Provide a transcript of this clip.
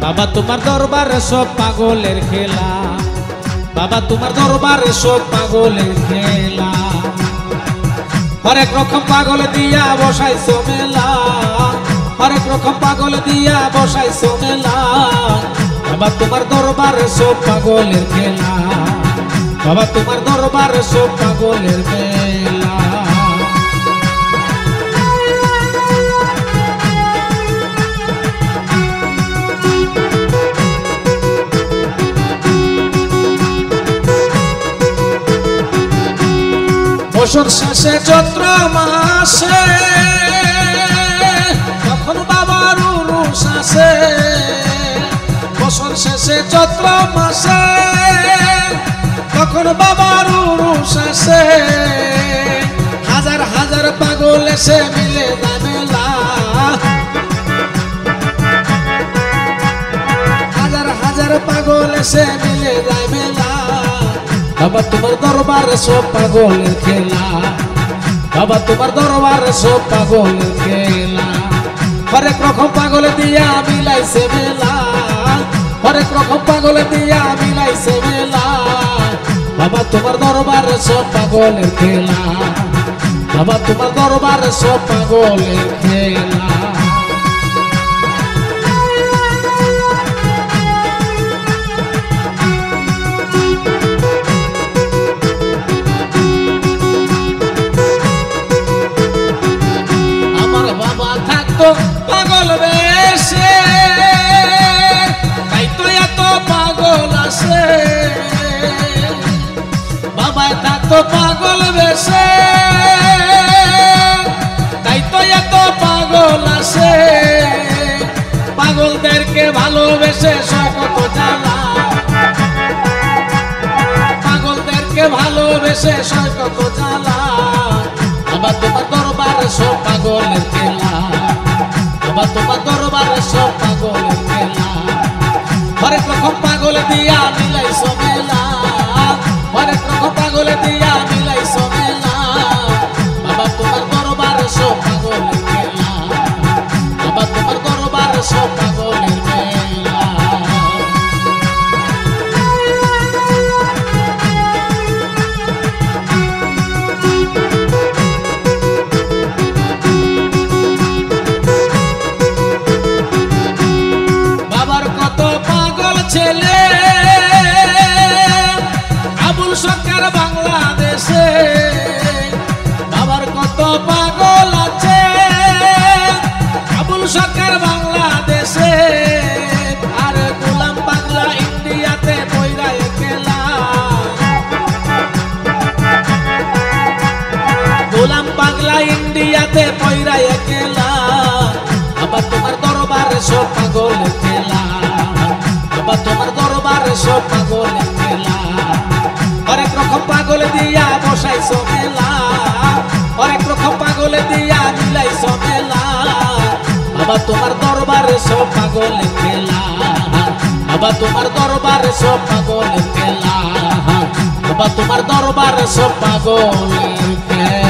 বাবা তোমার দরবারে সব পাগলের খেলা, বাবা তোমার দরবারে সব পাগলের খেলা। হরেক রকম পাগল দিয়া বসাইছো মেলা, হরেক রকম পাগল দিয়া বসাইছো মেলা। বাবা তোমার দরবারে সব পাগলের খেলা, বাবা তোমার দরবারে সব পাগলের খেলা। বছর শেষে চৈত্র মাসে তখন বাবার উরুষ আসে, বছর শেষে চৈত্র মাসে তখন বাবার উরুষ আসে। হাজার হাজার পাগল এসে মিলে মেলা, হাজার হাজার পাগল এসে মিলে যায় মেলা। বাবা তোমার দরবারে সব পাগলের খেলা, বাবা তোমার দরবারে সব পাগলের খেলা। হরেক রকম পাগল দিয়া মিলাইছে মেলা, হরেক রকম পাগল দিয়া মিলাইছে মেলা। বাবা তোমার দরবারে সব পাগলের খেলা, বাবা তোমার দরবারে সব পাগলের খেলা। পাগল বেশে তাই তো এত পাগল আসে, বাবা থাকতো পাগল বেশে তাই তো এত পাগল আসে। পাগলদেরকে ভালোবেসে কত জ্বালা, পাগলদেরকে ভালোবেসে কত জ্বালা। বাবা তোমার দরবারে সব পাগলের খেলা, বাবা তোমার দরবারে সব পাগলের খেলা। হরেক রকম পাগল দিয়া মিলাইছো মেলা, হরেক রকম পাগল দিয়া মিলাইছো মেলা। বাবা তোমার দরবারে সব পাগলের খেলা, বাবা তোমার দরবারে সব পাগলের খেলা। ছেলে আবুল সরকার বাংলাদেশে, বাবার কত পাগল আছে আবুল সরকার বাংলাদেশে। আর গোলাম পাগলা ইন্ডিয়াতে বইরা খেলা, গোলাম পাগলা ইন্ডিয়াতে বইরা খেলা। বাবা তোমার দরবারে সব পাগলের খেলা, বাবা তোমার দরবারে সব পাগলের খেলা। হরেক রকম পাগল দিয়া বসাইছো মেলা, হরেক রকম পাগল দিয়া মিলাইছো মেলা। বাবা তোমার দরবারে সব পাগলের খেলা, বাবা তোমার দরবারে সব পাগলের খেলা, বাবা তোমার দরবারে সব পাগলের খেলা।